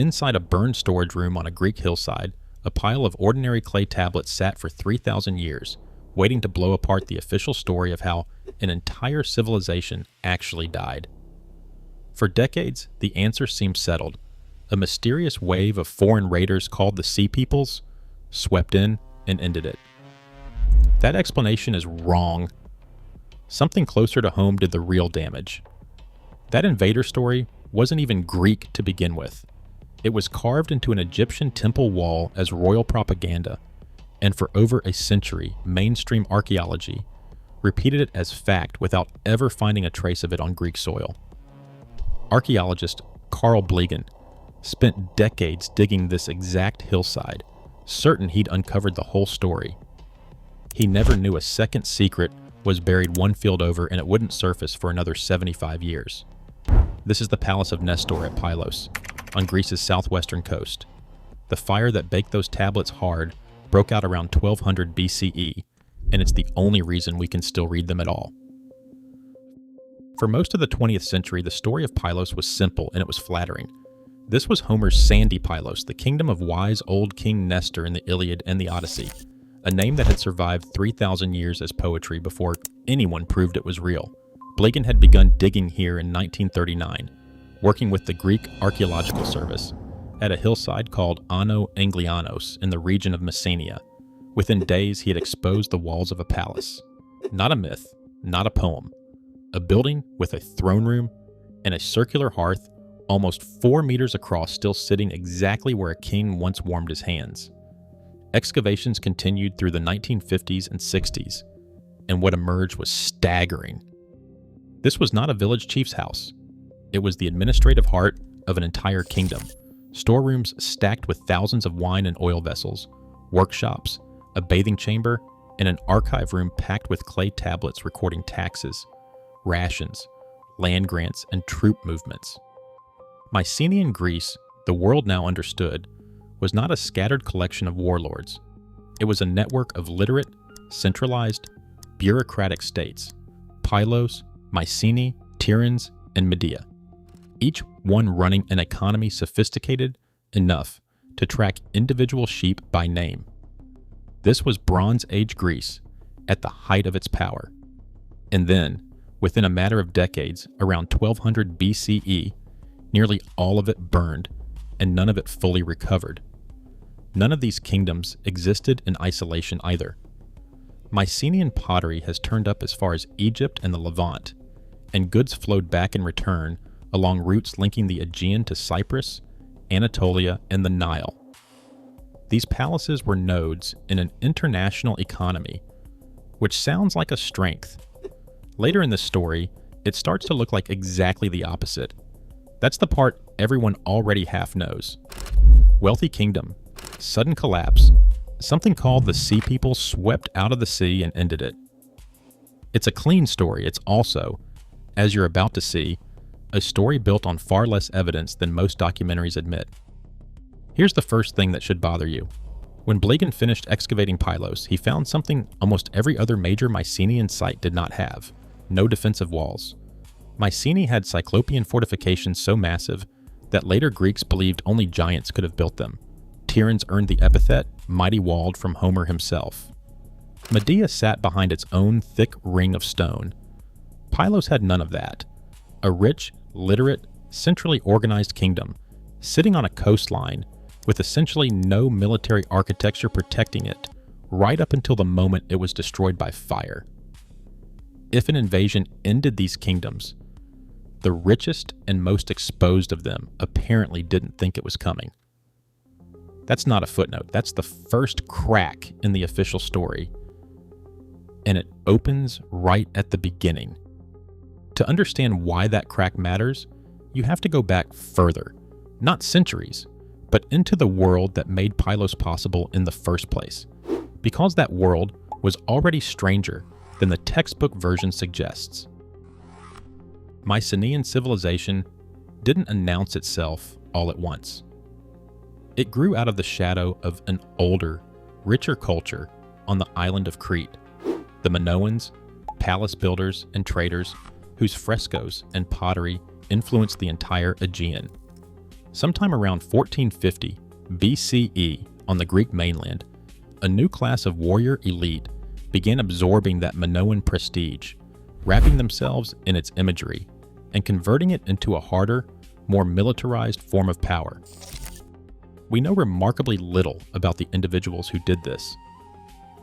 Inside a burned storage room on a Greek hillside, a pile of ordinary clay tablets sat for 3,000 years, waiting to blow apart the official story of how an entire civilization actually died. For decades, the answer seemed settled. A mysterious wave of foreign raiders called the Sea Peoples swept in and ended it. That explanation is wrong. Something closer to home did the real damage. That invader story wasn't even Greek to begin with. It was carved into an Egyptian temple wall as royal propaganda, and for over a century, mainstream archaeology repeated it as fact without ever finding a trace of it on Greek soil. Archaeologist Carl Blegan spent decades digging this exact hillside, certain he'd uncovered the whole story. He never knew a second secret was buried one field over and it wouldn't surface for another 75 years. This is the Palace of Nestor at Pylos, on Greece's southwestern coast. The fire that baked those tablets hard broke out around 1200 BCE, and it's the only reason we can still read them at all. For most of the 20th century, the story of Pylos was simple and it was flattering. This was Homer's sandy Pylos, the kingdom of wise old King Nestor in the Iliad and the Odyssey, a name that had survived 3,000 years as poetry before anyone proved it was real. Blegan had begun digging here in 1939, working with the Greek Archaeological Service at a hillside called Ano Anglianos in the region of Mycenae. Within days, he had exposed the walls of a palace. Not a myth, not a poem. A building with a throne room and a circular hearth almost 4 meters across, still sitting exactly where a king once warmed his hands. Excavations continued through the 1950s and 60s, and what emerged was staggering. This was not a village chief's house. It was the administrative heart of an entire kingdom. Storerooms stacked with thousands of wine and oil vessels, workshops, a bathing chamber, and an archive room packed with clay tablets recording taxes, rations, land grants, and troop movements. Mycenaean Greece, the world now understood, was not a scattered collection of warlords. It was a network of literate, centralized, bureaucratic states: Pylos, Mycenae, Tiryns, and Medea, each one running an economy sophisticated enough to track individual sheep by name. This was Bronze Age Greece at the height of its power. And then, within a matter of decades, around 1200 BCE, nearly all of it burned, and none of it fully recovered. None of these kingdoms existed in isolation either. Mycenaean pottery has turned up as far as Egypt and the Levant, and goods flowed back in return along routes linking the Aegean to Cyprus, Anatolia, and the Nile. These palaces were nodes in an international economy, which sounds like a strength. Later in the story, it starts to look like exactly the opposite. That's the part everyone already half knows. Wealthy kingdom, sudden collapse, something called the Sea People swept out of the sea and ended it. It's a clean story. It's also, as you're about to see, a story built on far less evidence than most documentaries admit. Here's the first thing that should bother you. When Blegan finished excavating Pylos, he found something almost every other major Mycenaean site did not have: no defensive walls. Mycenae had cyclopean fortifications so massive that later Greeks believed only giants could have built them. Tiryns earned the epithet mighty walled from Homer himself. Medea sat behind its own thick ring of stone. Pylos had none of that. A rich, literate, centrally organized kingdom, sitting on a coastline with essentially no military architecture protecting it, right up until the moment it was destroyed by fire. If an invasion ended these kingdoms, the richest and most exposed of them apparently didn't think it was coming. That's not a footnote. That's the first crack in the official story, and it opens right at the beginning. To understand why that crack matters, you have to go back further, not centuries, but into the world that made Pylos possible in the first place, because that world was already stranger than the textbook version suggests. Mycenaean civilization didn't announce itself all at once. It grew out of the shadow of an older, richer culture on the island of Crete, the Minoans, palace builders and traders whose frescoes and pottery influenced the entire Aegean. Sometime around 1450 BCE on the Greek mainland, a new class of warrior elite began absorbing that Minoan prestige, wrapping themselves in its imagery, and converting it into a harder, more militarized form of power. We know remarkably little about the individuals who did this.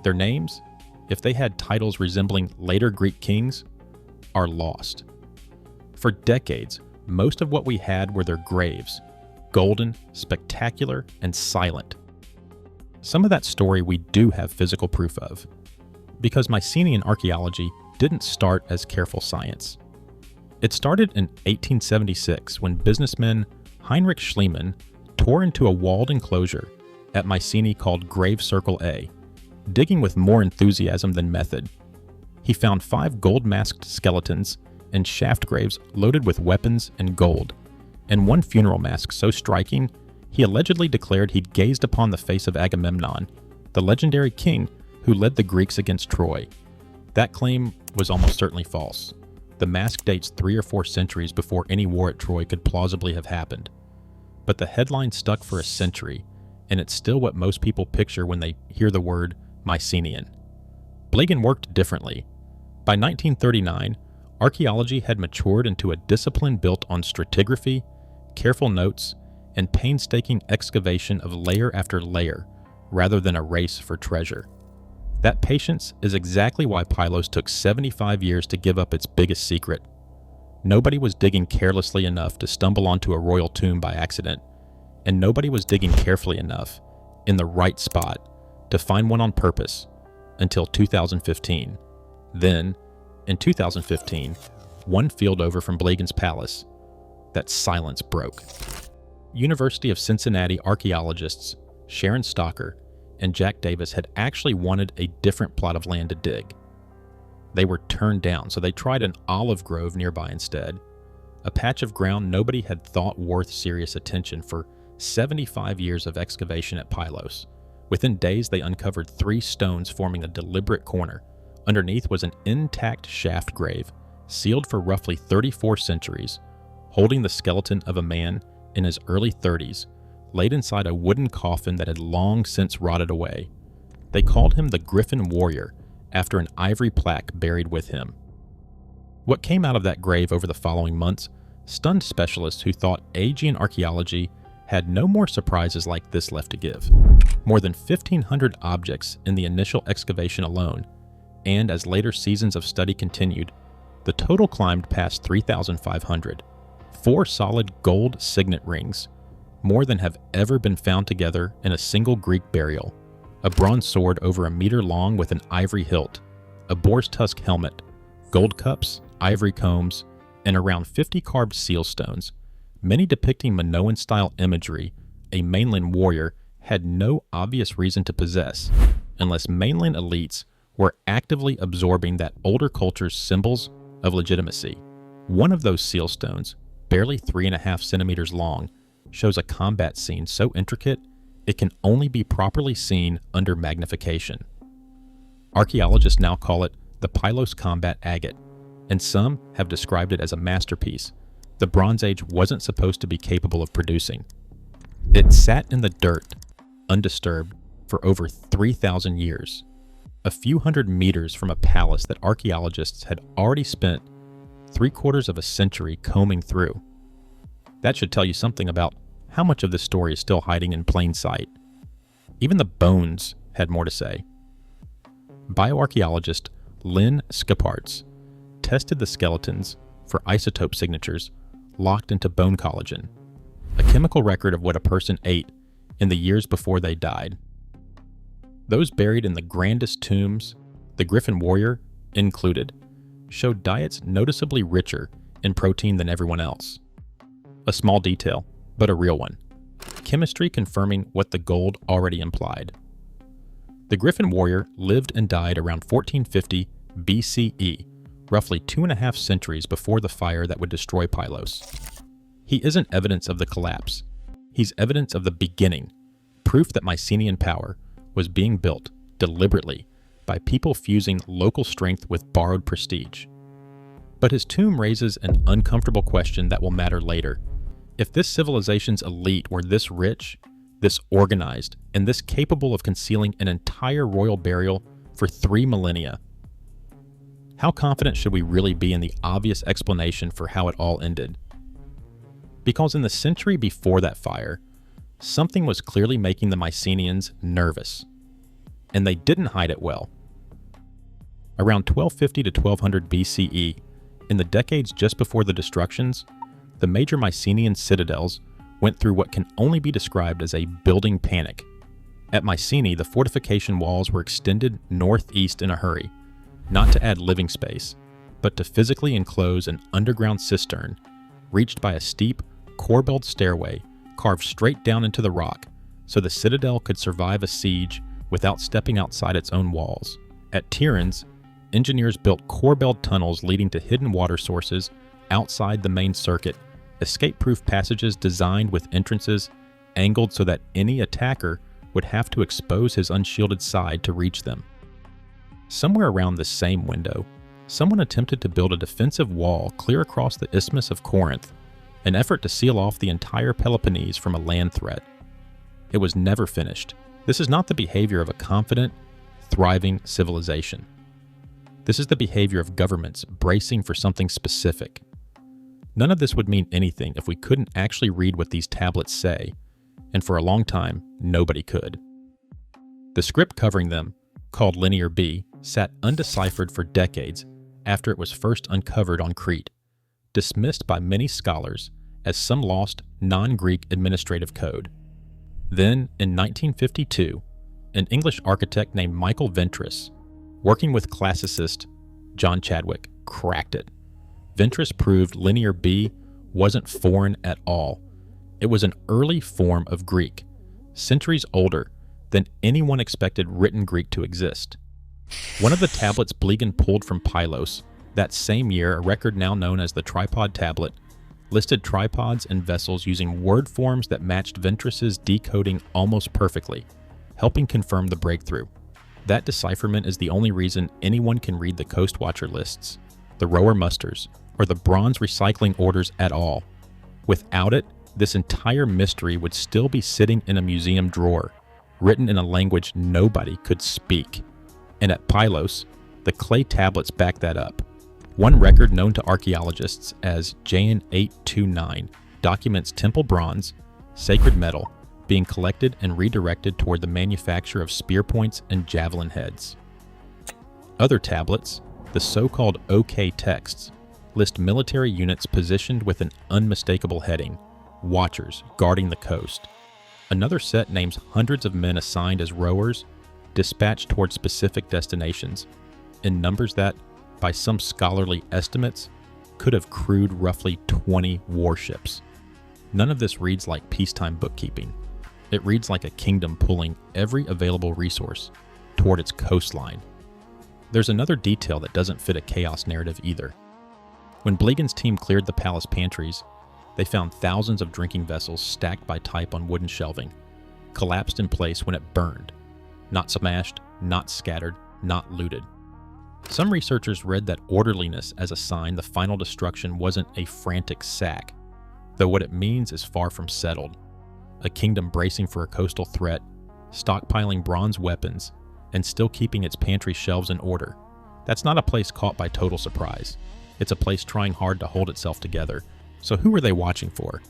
Their names, if they had titles resembling later Greek kings, are lost. For decades, most of what we had were their graves, golden, spectacular, and silent. Some of that story we do have physical proof of, because Mycenaean archaeology didn't start as careful science. It started in 1876 when businessman Heinrich Schliemann tore into a walled enclosure at Mycenae called Grave Circle A, digging with more enthusiasm than method. He found 5 gold-masked skeletons and shaft graves loaded with weapons and gold, and one funeral mask so striking he allegedly declared he'd gazed upon the face of Agamemnon, the legendary king who led the Greeks against Troy. That claim was almost certainly false. The mask dates 3 or 4 centuries before any war at Troy could plausibly have happened. But the headline stuck for a century, and it's still what most people picture when they hear the word Mycenaean. Blegen worked differently. By 1939, archaeology had matured into a discipline built on stratigraphy, careful notes, and painstaking excavation of layer after layer, rather than a race for treasure. That patience is exactly why Pylos took 75 years to give up its biggest secret. Nobody was digging carelessly enough to stumble onto a royal tomb by accident, and nobody was digging carefully enough, in the right spot, to find one on purpose, until 2015. Then, in 2015, one field over from Blegen's palace, that silence broke. University of Cincinnati archaeologists Sharon Stocker and Jack Davis had actually wanted a different plot of land to dig. They were turned down, so they tried an olive grove nearby instead, a patch of ground nobody had thought worth serious attention for 75 years of excavation at Pylos. Within days, they uncovered 3 stones forming a deliberate corner. Underneath was an intact shaft grave, sealed for roughly 34 centuries, holding the skeleton of a man in his early 30s, laid inside a wooden coffin that had long since rotted away. They called him the Griffin warrior, after an ivory plaque buried with him. What came out of that grave over the following months stunned specialists who thought Aegean archaeology had no more surprises like this left to give. More than 1,500 objects in the initial excavation alone, and as later seasons of study continued, the total climbed past 3,500. 4 solid gold signet rings, more than have ever been found together in a single Greek burial, a bronze sword over a meter long with an ivory hilt, a boar's tusk helmet, gold cups, ivory combs, and around 50 carved seal stones, many depicting Minoan-style imagery a mainland warrior had no obvious reason to possess, unless mainland elites were actively absorbing that older culture's symbols of legitimacy. One of those seal stones, barely 3.5 centimeters long, shows a combat scene so intricate it can only be properly seen under magnification. Archaeologists now call it the Pylos combat agate, and some have described it as a masterpiece the Bronze Age wasn't supposed to be capable of producing. It sat in the dirt, undisturbed, for over 3,000 years, a few hundred meters from a palace that archaeologists had already spent 3/4 of a century combing through. That should tell you something about how much of this story is still hiding in plain sight. Even the bones had more to say. Bioarchaeologist Lynn Schipartz tested the skeletons for isotope signatures locked into bone collagen, a chemical record of what a person ate in the years before they died. Those buried in the grandest tombs, the Griffin warrior included, showed diets noticeably richer in protein than everyone else. A small detail, but a real one. Chemistry confirming what the gold already implied. The Griffin warrior lived and died around 1450 BCE, roughly 2.5 centuries before the fire that would destroy Pylos. He isn't evidence of the collapse. He's evidence of the beginning, proof that Mycenaean power was being built deliberately by people fusing local strength with borrowed prestige. But his tomb raises an uncomfortable question that will matter later. If this civilization's elite were this rich, this organized, and this capable of concealing an entire royal burial for 3 millennia, how confident should we really be in the obvious explanation for how it all ended? Because in the century before that fire, something was clearly making the Mycenaeans nervous, and they didn't hide it well. Around 1250 to 1200 BCE, in the decades just before the destructions, the major Mycenaean citadels went through what can only be described as a building panic. At Mycenae, the fortification walls were extended northeast in a hurry, not to add living space, but to physically enclose an underground cistern reached by a steep, corbelled stairway carved straight down into the rock so the citadel could survive a siege without stepping outside its own walls. At Tiryns, engineers built corbelled tunnels leading to hidden water sources outside the main circuit, escape-proof passages designed with entrances angled so that any attacker would have to expose his unshielded side to reach them. Somewhere around this same window, someone attempted to build a defensive wall clear across the Isthmus of Corinth, an effort to seal off the entire Peloponnese from a land threat. It was never finished. This is not the behavior of a confident, thriving civilization. This is the behavior of governments bracing for something specific. None of this would mean anything if we couldn't actually read what these tablets say, and for a long time, nobody could. The script covering them, called Linear B, sat undeciphered for decades after it was first uncovered on Crete, dismissed by many scholars as some lost non-Greek administrative code. Then, in 1952, an English architect named Michael Ventris, working with classicist John Chadwick, cracked it. Ventris proved Linear B wasn't foreign at all. It was an early form of Greek, centuries older than anyone expected written Greek to exist. One of the tablets Blegan pulled from Pylos that same year, a record now known as the Tripod Tablet, listed tripods and vessels using word forms that matched Ventris's decoding almost perfectly, helping confirm the breakthrough. That decipherment is the only reason anyone can read the Coast Watcher lists, the rower musters, or the bronze recycling orders at all. Without it, this entire mystery would still be sitting in a museum drawer, written in a language nobody could speak. And at Pylos, the clay tablets back that up. One record known to archaeologists as JN 829 documents temple bronze, sacred metal, being collected and redirected toward the manufacture of spear points and javelin heads. Other tablets, the so-called OK texts, list military units positioned with an unmistakable heading, watchers guarding the coast. Another set names hundreds of men assigned as rowers, dispatched toward specific destinations, in numbers that, by some scholarly estimates, could have crewed roughly 20 warships. None of this reads like peacetime bookkeeping. It reads like a kingdom pulling every available resource toward its coastline. There's another detail that doesn't fit a chaos narrative either. When Blegan's team cleared the palace pantries, they found thousands of drinking vessels stacked by type on wooden shelving, collapsed in place when it burned. Not smashed, not scattered, not looted. Some researchers read that orderliness as a sign the final destruction wasn't a frantic sack, though what it means is far from settled. A kingdom bracing for a coastal threat, stockpiling bronze weapons, and still keeping its pantry shelves in order. That's not a place caught by total surprise. It's a place trying hard to hold itself together. So who are they watching for?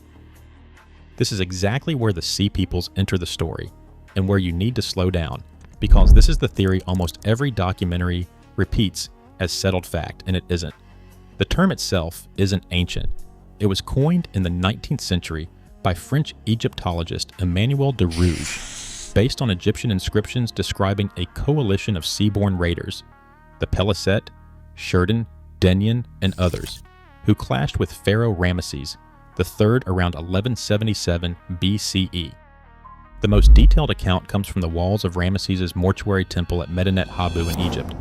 This is exactly where the Sea Peoples enter the story, and where you need to slow down, because this is the theory almost every documentary repeats as settled fact, and it isn't. The term itself isn't ancient. It was coined in the 19th century by French Egyptologist Emmanuel de Rouge, based on Egyptian inscriptions describing a coalition of seaborne raiders, the Peliset, Sheridan, Denyen, and others, who clashed with Pharaoh Ramesses III around 1177 BCE. The most detailed account comes from the walls of Ramesses' mortuary temple at Medinet Habu in Egypt,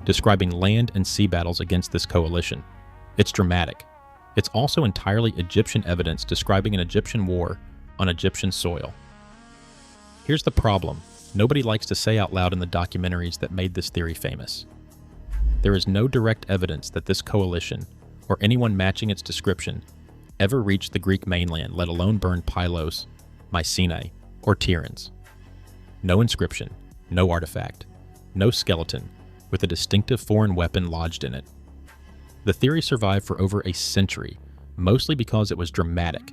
describing land and sea battles against this coalition. It's dramatic. It's also entirely Egyptian evidence describing an Egyptian war on Egyptian soil. Here's the problem nobody likes to say out loud in the documentaries that made this theory famous. There is no direct evidence that this coalition, or anyone matching its description, ever reached the Greek mainland, let alone burn Pylos, Mycenae, or Tiryns. No inscription, no artifact, no skeleton with a distinctive foreign weapon lodged in it. The theory survived for over a century, mostly because it was dramatic,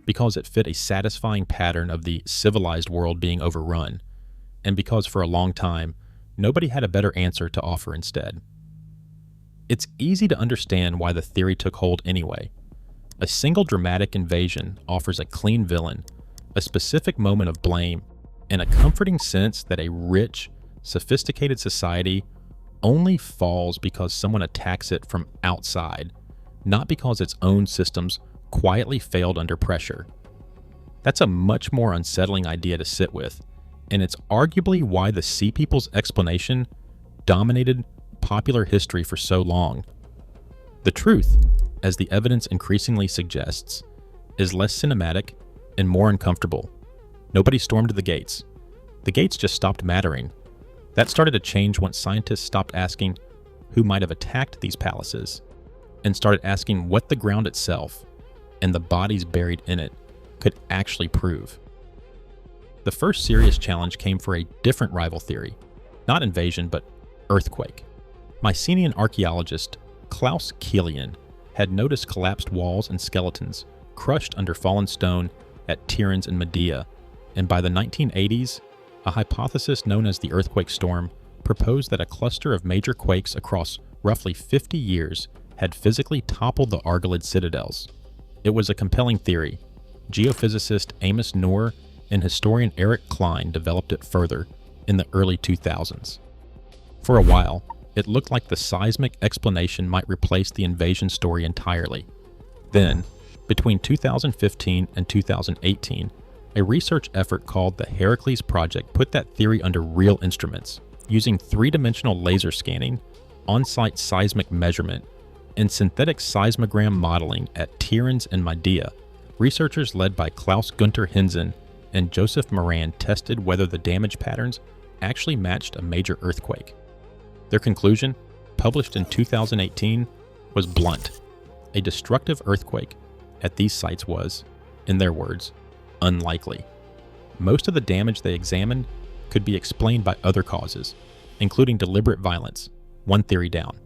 because it fit a satisfying pattern of the civilized world being overrun, and because for a long time, nobody had a better answer to offer instead. It's easy to understand why the theory took hold anyway. A single dramatic invasion offers a clean villain, a specific moment of blame, and a comforting sense that a rich, sophisticated society only falls because someone attacks it from outside, not because its own systems quietly failed under pressure. That's a much more unsettling idea to sit with, and it's arguably why the Sea People's explanation dominated popular history for so long. The truth, as the evidence increasingly suggests, is less cinematic and more uncomfortable. Nobody stormed the gates. The gates just stopped mattering. That started to change once scientists stopped asking who might have attacked these palaces and started asking what the ground itself and the bodies buried in it could actually prove. The first serious challenge came for a different rival theory, not invasion, but earthquake. Mycenaean archaeologist Klaus Kilian had noticed collapsed walls and skeletons crushed under fallen stone at Tiryns and Medea, and by the 1980s, a hypothesis known as the earthquake storm proposed that a cluster of major quakes across roughly 50 years had physically toppled the Argolid citadels. It was a compelling theory. Geophysicist Amos Noor and historian Eric Klein developed it further in the early 2000s. For a while, it looked like the seismic explanation might replace the invasion story entirely. Then, between 2015 and 2018, a research effort called the Heracles Project put that theory under real instruments, using three-dimensional laser scanning, on-site seismic measurement, and synthetic seismogram modeling at Tiryns and Medea. Researchers led by Klaus Günther Hinsen and Joseph Moran tested whether the damage patterns actually matched a major earthquake. Their conclusion, published in 2018, was blunt. A destructive earthquake at these sites was, in their words, unlikely. Most of the damage they examined could be explained by other causes, including deliberate violence, one theory down.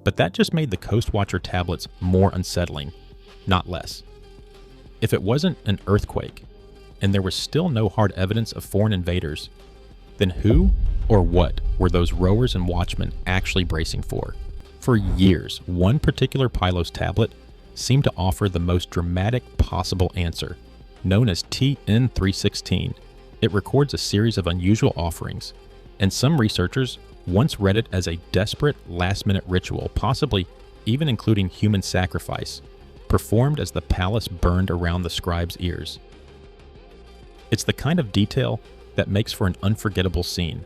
But that just made the Coast Watcher tablets more unsettling, not less. If it wasn't an earthquake, and there was still no hard evidence of foreign invaders, then who or what were those rowers and watchmen actually bracing for? For years, one particular Pylos tablet seemed to offer the most dramatic possible answer. Known as TN316, it records a series of unusual offerings, and some researchers once read it as a desperate last-minute ritual, possibly even including human sacrifice, performed as the palace burned around the scribe's ears. It's the kind of detail that makes for an unforgettable scene.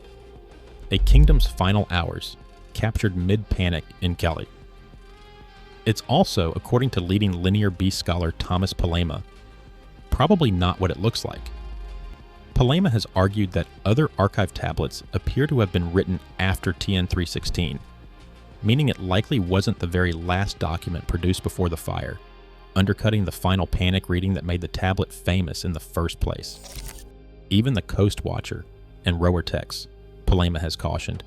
A kingdom's final hours, captured mid-panic in Kelly. It's also, according to leading Linear Beast scholar Thomas Palema, probably not what it looks like. Palema has argued that other archive tablets appear to have been written after TN316, meaning it likely wasn't the very last document produced before the fire, undercutting the final panic reading that made the tablet famous in the first place. Even the Coast Watcher and rower texts, Palema has cautioned,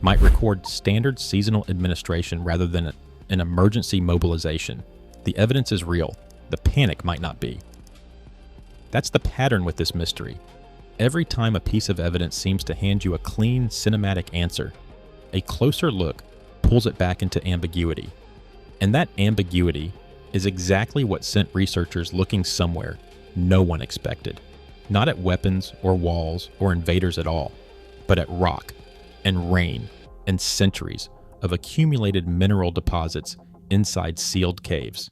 might record standard seasonal administration rather than an emergency mobilization. The evidence is real. The panic might not be. That's the pattern with this mystery. Every time a piece of evidence seems to hand you a clean, cinematic answer, a closer look pulls it back into ambiguity. And that ambiguity is exactly what sent researchers looking somewhere no one expected. Not at weapons or walls or invaders at all, but at rock and rain and centuries of accumulated mineral deposits inside sealed caves.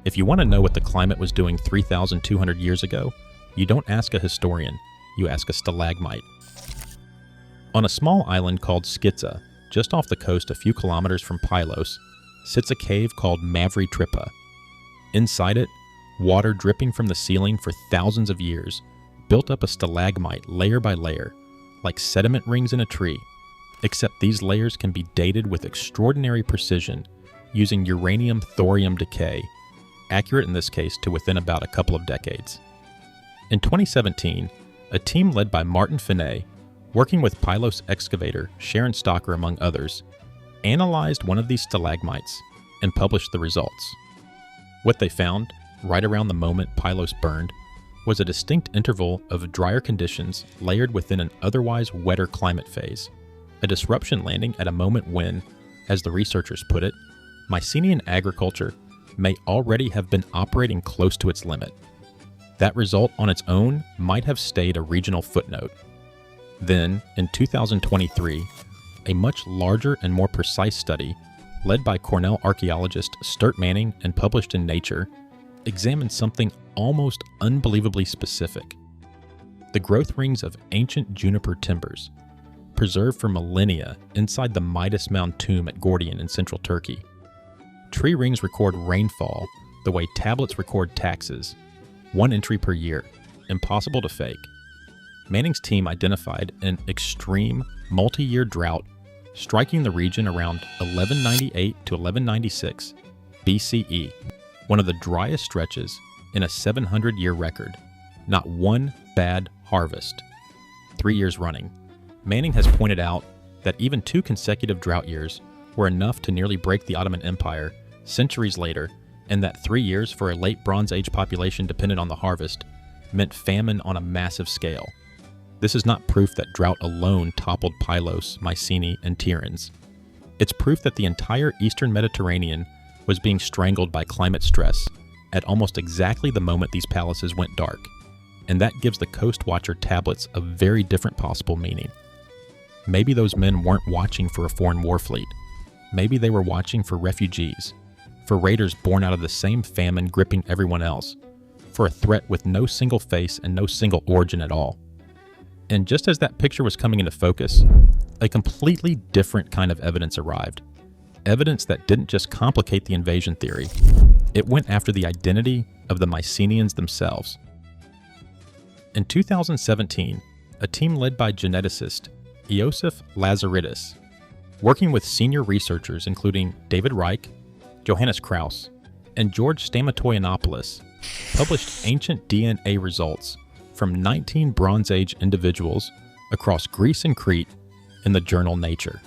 If you want to know what the climate was doing 3,200 years ago, you don't ask a historian, you ask a stalagmite. On a small island called Skitza, just off the coast a few kilometers from Pylos, sits a cave called Mavri Trippa. Inside it, water dripping from the ceiling for thousands of years built up a stalagmite layer by layer, like sediment rings in a tree, except these layers can be dated with extraordinary precision using uranium-thorium decay, accurate in this case to within about a couple of decades. In 2017, a team led by Martin Finney, working with Pylos excavator Sharon Stocker among others, analyzed one of these stalagmites and published the results. What they found, right around the moment Pylos burned, was a distinct interval of drier conditions layered within an otherwise wetter climate phase, a disruption landing at a moment when, as the researchers put it, Mycenaean agriculture may already have been operating close to its limit. That result on its own might have stayed a regional footnote. Then, in 2023, a much larger and more precise study, led by Cornell archaeologist Sturt Manning and published in Nature, examined something almost unbelievably specific. The growth rings of ancient juniper timbers, preserved for millennia inside the Midas Mound tomb at Gordian in central Turkey. Tree rings record rainfall the way tablets record taxes, 1 entry per year, impossible to fake. Manning's team identified an extreme, multi-year drought striking the region around 1198 to 1196 BCE, one of the driest stretches in a 700-year record. Not one bad harvest. 3 years running. Manning has pointed out that even 2 consecutive drought years were enough to nearly break the Ottoman Empire centuries later, and that 3 years for a late Bronze Age population dependent on the harvest meant famine on a massive scale. This is not proof that drought alone toppled Pylos, Mycenae, and Tiryns. It's proof that the entire eastern Mediterranean was being strangled by climate stress at almost exactly the moment these palaces went dark, and that gives the Coast Watcher tablets a very different possible meaning. Maybe those men weren't watching for a foreign war fleet. Maybe they were watching for refugees, for raiders born out of the same famine gripping everyone else, for a threat with no single face and no single origin at all. And just as that picture was coming into focus, a completely different kind of evidence arrived. Evidence that didn't just complicate the invasion theory, it went after the identity of the Mycenaeans themselves. In 2017, a team led by geneticist Iosif Lazaridis, working with senior researchers including David Reich, Johannes Kraus, and George Stamatoianopoulos, published ancient DNA results from 19 Bronze Age individuals across Greece and Crete in the journal Nature.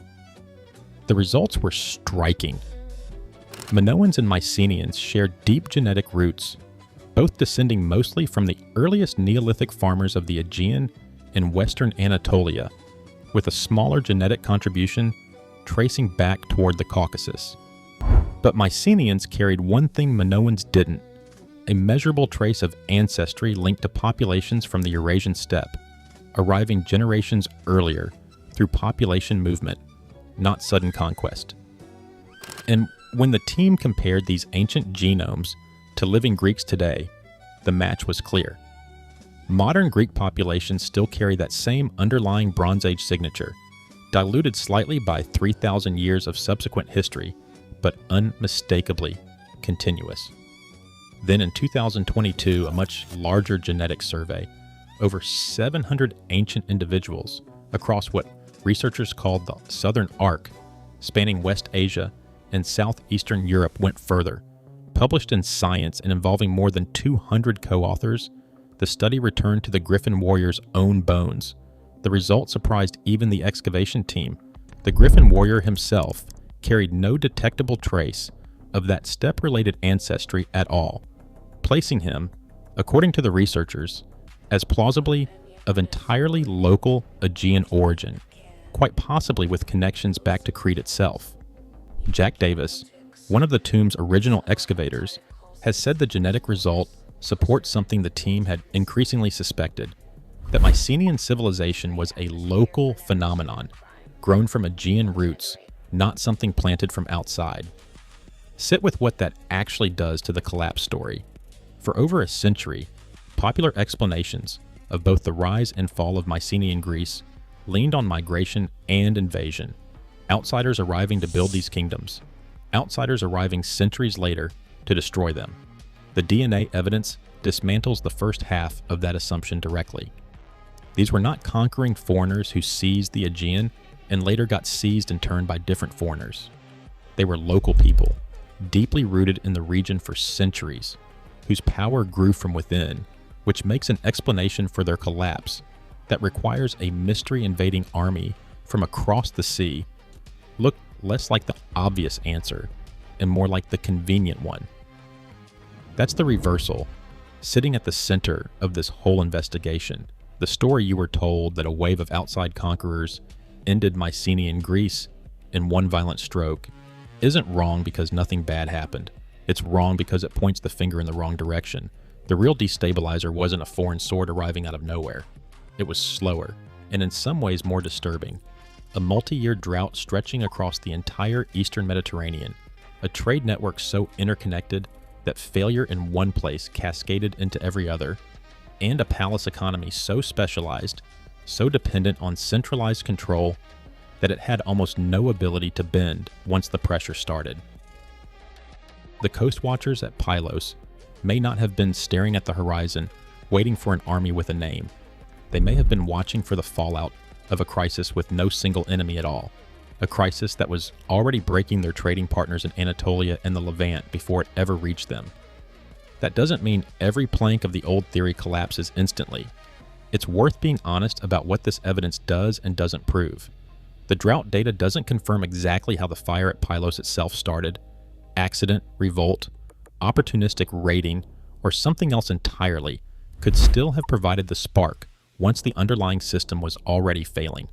The results were striking. Minoans and Mycenaeans shared deep genetic roots, both descending mostly from the earliest Neolithic farmers of the Aegean and western Anatolia, with a smaller genetic contribution tracing back toward the Caucasus. But Mycenaeans carried one thing Minoans didn't: a measurable trace of ancestry linked to populations from the Eurasian steppe, arriving generations earlier through population movement, not sudden conquest. And when the team compared these ancient genomes to living Greeks today, the match was clear. Modern Greek populations still carry that same underlying Bronze Age signature, diluted slightly by 3,000 years of subsequent history, but unmistakably continuous. Then in 2022, a much larger genetic survey, over 700 ancient individuals across what researchers called the Southern Arc, spanning West Asia and Southeastern Europe, went further. Published in Science and involving more than 200 co-authors, the study returned to the Griffin warrior's own bones. The result surprised even the excavation team. The Griffin warrior himself carried no detectable trace of that steppe-related ancestry at all, placing him, according to the researchers, as plausibly of entirely local Aegean origin, quite possibly with connections back to Crete itself. Jack Davis, one of the tomb's original excavators, has said the genetic result supports something the team had increasingly suspected, that Mycenaean civilization was a local phenomenon, grown from Aegean roots, not something planted from outside. Sit with what that actually does to the collapse story. For over a century, popular explanations of both the rise and fall of Mycenaean Greece leaned on migration and invasion, outsiders arriving to build these kingdoms, outsiders arriving centuries later to destroy them. The DNA evidence dismantles the first half of that assumption directly. These were not conquering foreigners who seized the Aegean and later got seized and turned by different foreigners. They were local people, deeply rooted in the region for centuries, whose power grew from within, which makes an explanation for their collapse that requires a mystery-invading army from across the sea look less like the obvious answer and more like the convenient one. That's the reversal, sitting at the center of this whole investigation. The story you were told that a wave of outside conquerors ended Mycenaean Greece in one violent stroke isn't wrong because nothing bad happened. It's wrong because it points the finger in the wrong direction. The real destabilizer wasn't a foreign sword arriving out of nowhere. It was slower, and in some ways more disturbing. A multi-year drought stretching across the entire eastern Mediterranean, a trade network so interconnected that failure in one place cascaded into every other, and a palace economy so specialized, so dependent on centralized control that it had almost no ability to bend once the pressure started. The coast watchers at Pylos may not have been staring at the horizon, waiting for an army with a name. They may have been watching for the fallout of a crisis with no single enemy at all, a crisis that was already breaking their trading partners in Anatolia and the Levant before it ever reached them. That doesn't mean every plank of the old theory collapses instantly. It's worth being honest about what this evidence does and doesn't prove. The drought data doesn't confirm exactly how the fire at Pylos itself started. Accident, revolt, opportunistic raiding, or something else entirely could still have provided the spark once the underlying system was already failing.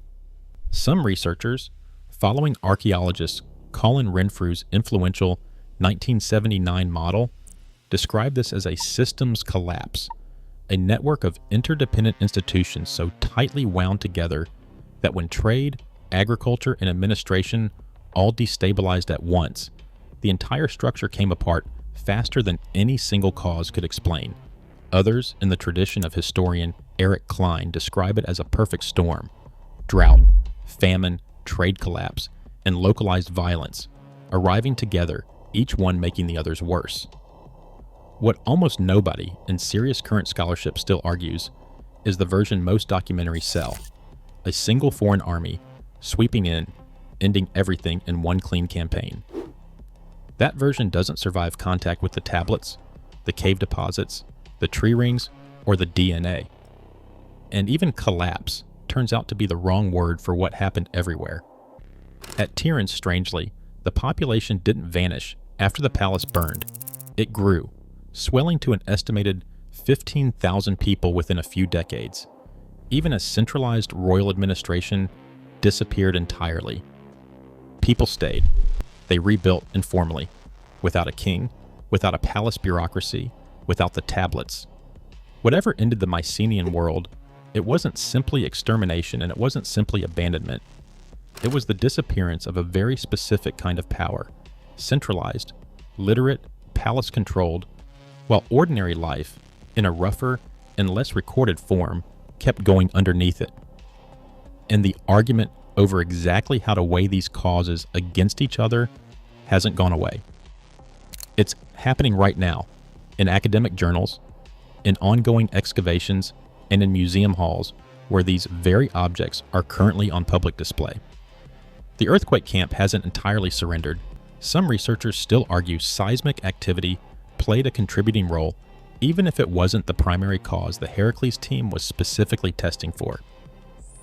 Some researchers, following archaeologist Colin Renfrew's influential 1979 model, describe this as a systems collapse, a network of interdependent institutions so tightly wound together that when trade, agriculture, and administration all destabilized at once, the entire structure came apart faster than any single cause could explain. Others, in the tradition of historian Eric Klein, describe it as a perfect storm: drought, famine, trade collapse, and localized violence, arriving together, each one making the others worse. What almost nobody in serious current scholarship still argues is the version most documentaries sell: a single foreign army sweeping in, ending everything in one clean campaign. That version doesn't survive contact with the tablets, the cave deposits, the tree rings, or the DNA. And even collapse turns out to be the wrong word for what happened everywhere. At Tiryns, strangely, the population didn't vanish after the palace burned. It grew, swelling to an estimated 15,000 people within a few decades. Even a centralized royal administration disappeared entirely. People stayed. They rebuilt informally, without a king, without a palace bureaucracy, without the tablets. Whatever ended the Mycenaean world, it wasn't simply extermination and it wasn't simply abandonment. It was the disappearance of a very specific kind of power, centralized, literate, palace-controlled, while ordinary life, in a rougher and less recorded form, kept going underneath it. And the argument over exactly how to weigh these causes against each other hasn't gone away. It's happening right now, in academic journals, in ongoing excavations, and in museum halls where these very objects are currently on public display. The earthquake camp hasn't entirely surrendered. Some researchers still argue seismic activity played a contributing role, even if it wasn't the primary cause the Heracles team was specifically testing for.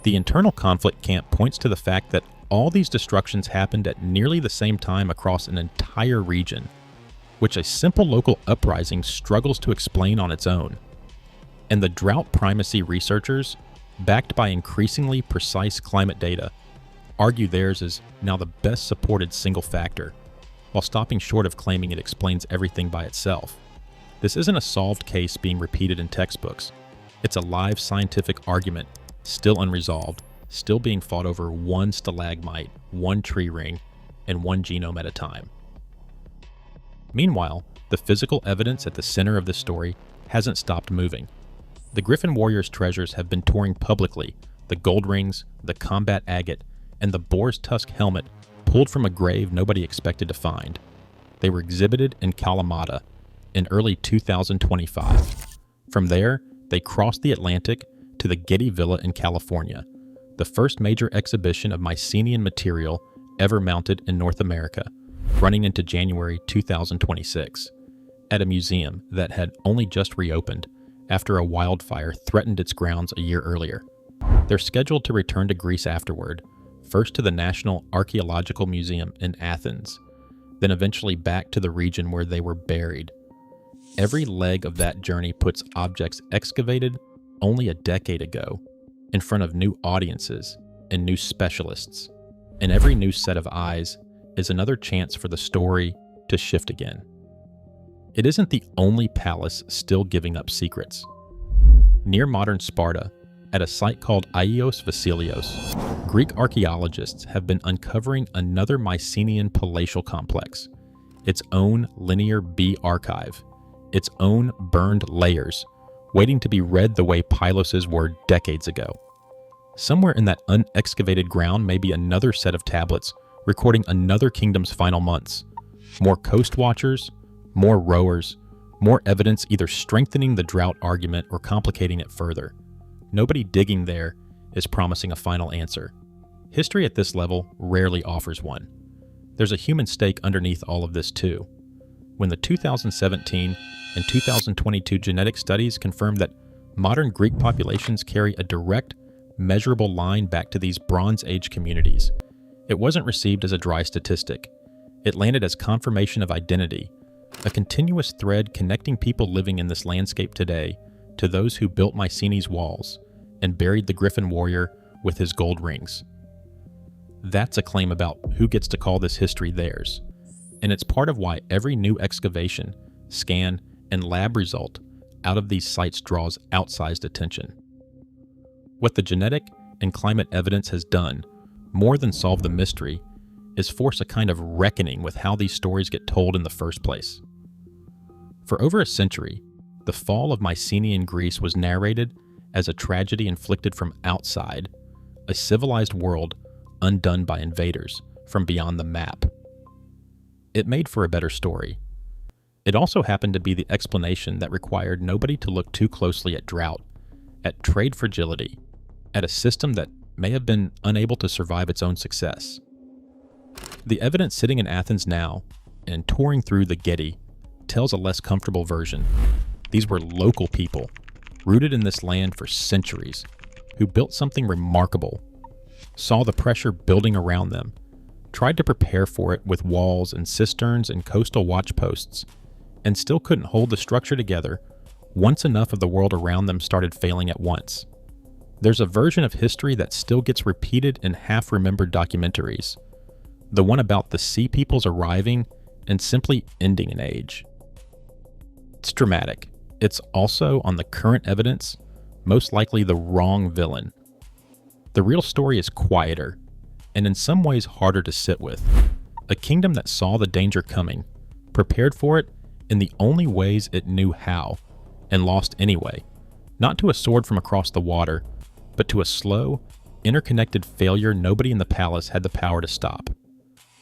The internal conflict camp points to the fact that all these destructions happened at nearly the same time across an entire region, which a simple local uprising struggles to explain on its own. And the drought primacy researchers, backed by increasingly precise climate data, argue theirs is now the best supported single factor, while stopping short of claiming it explains everything by itself. This isn't a solved case being repeated in textbooks. It's a live scientific argument, still unresolved, still being fought over one stalagmite, one tree ring, and one genome at a time. Meanwhile, the physical evidence at the center of this story hasn't stopped moving. The Griffin warriors' treasures have been touring publicly: the gold rings, the combat agate, and the boar's tusk helmet pulled from a grave nobody expected to find. They were exhibited in Kalamata in early 2025. From there, they crossed the Atlantic to the Getty Villa in California, the first major exhibition of Mycenaean material ever mounted in North America, running into January 2026, at a museum that had only just reopened after a wildfire threatened its grounds a year earlier. They're scheduled to return to Greece afterward, first to the National Archaeological Museum in Athens, then eventually back to the region where they were buried. Every leg of that journey puts objects excavated only a decade ago in front of new audiences and new specialists, and every new set of eyes is another chance for the story to shift again. It isn't the only palace still giving up secrets. Near modern Sparta, at a site called Agios Vasilios, Greek archaeologists have been uncovering another Mycenaean palatial complex, its own linear B archive, its own burned layers, waiting to be read the way Pylos's were decades ago. Somewhere in that unexcavated ground may be another set of tablets recording another kingdom's final months. More coast watchers, more rowers, more evidence either strengthening the drought argument or complicating it further. Nobody digging there is promising a final answer. History at this level rarely offers one. There's a human stake underneath all of this too. When the 2017 and 2022 genetic studies confirmed that modern Greek populations carry a direct, measurable line back to these Bronze Age communities, it wasn't received as a dry statistic. It landed as confirmation of identity, a continuous thread connecting people living in this landscape today to those who built Mycenae's walls and buried the Griffin warrior with his gold rings. That's a claim about who gets to call this history theirs, and it's part of why every new excavation, scan, and lab result out of these sites draws outsized attention. What the genetic and climate evidence has done, more than solve the mystery, is force a kind of reckoning with how these stories get told in the first place. For over a century, the fall of Mycenaean Greece was narrated as a tragedy inflicted from outside, a civilized world undone by invaders from beyond the map. It made for a better story. It also happened to be the explanation that required nobody to look too closely at drought, at trade fragility, at a system that may have been unable to survive its own success. The evidence sitting in Athens now, and touring through the Getty, tells a less comfortable version. These were local people, rooted in this land for centuries, who built something remarkable, saw the pressure building around them, tried to prepare for it with walls and cisterns and coastal watchposts, and still couldn't hold the structure together once enough of the world around them started failing at once. There's a version of history that still gets repeated in half-remembered documentaries, the one about the sea peoples arriving and simply ending an age. It's dramatic. It's also, on the current evidence, most likely the wrong villain. The real story is quieter, and in some ways harder to sit with. A kingdom that saw the danger coming, prepared for it in the only ways it knew how, and lost anyway, not to a sword from across the water, but to a slow, interconnected failure nobody in the palace had the power to stop.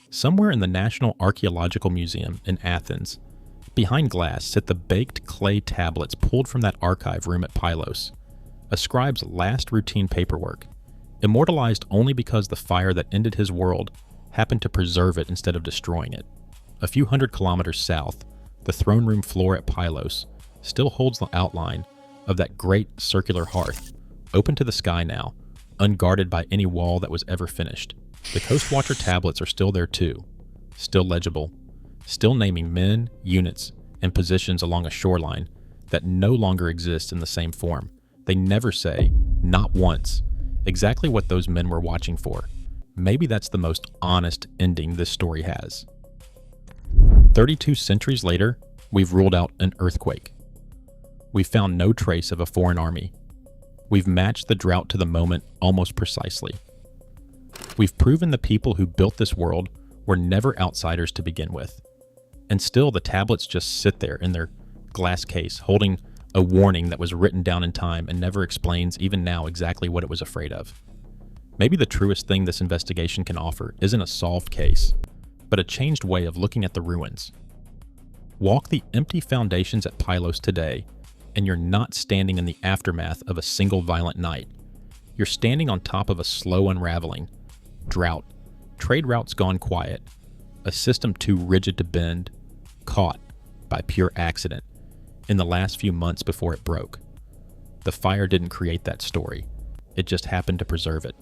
Somewhere in the National Archaeological Museum in Athens, behind glass sit the baked clay tablets pulled from that archive room at Pylos, a scribe's last routine paperwork, immortalized only because the fire that ended his world happened to preserve it instead of destroying it. A few hundred kilometers south, the throne room floor at Pylos still holds the outline of that great circular hearth, open to the sky now, unguarded by any wall that was ever finished. The Coast Watcher tablets are still there too, still legible, still naming men, units, and positions along a shoreline that no longer exists in the same form. They never say, not once, exactly what those men were watching for. Maybe that's the most honest ending this story has. 32 centuries later, we've ruled out an earthquake. We've found no trace of a foreign army. We've matched the drought to the moment almost precisely. We've proven the people who built this world were never outsiders to begin with. And still the tablets just sit there in their glass case, holding a warning that was written down in time and never explains even now exactly what it was afraid of. Maybe the truest thing this investigation can offer isn't a solved case, but a changed way of looking at the ruins. Walk the empty foundations at Pylos today, and you're not standing in the aftermath of a single violent night. You're standing on top of a slow unraveling, drought, trade routes gone quiet, a system too rigid to bend, caught by pure accident in the last few months before it broke. The fire didn't create that story. It just happened to preserve it.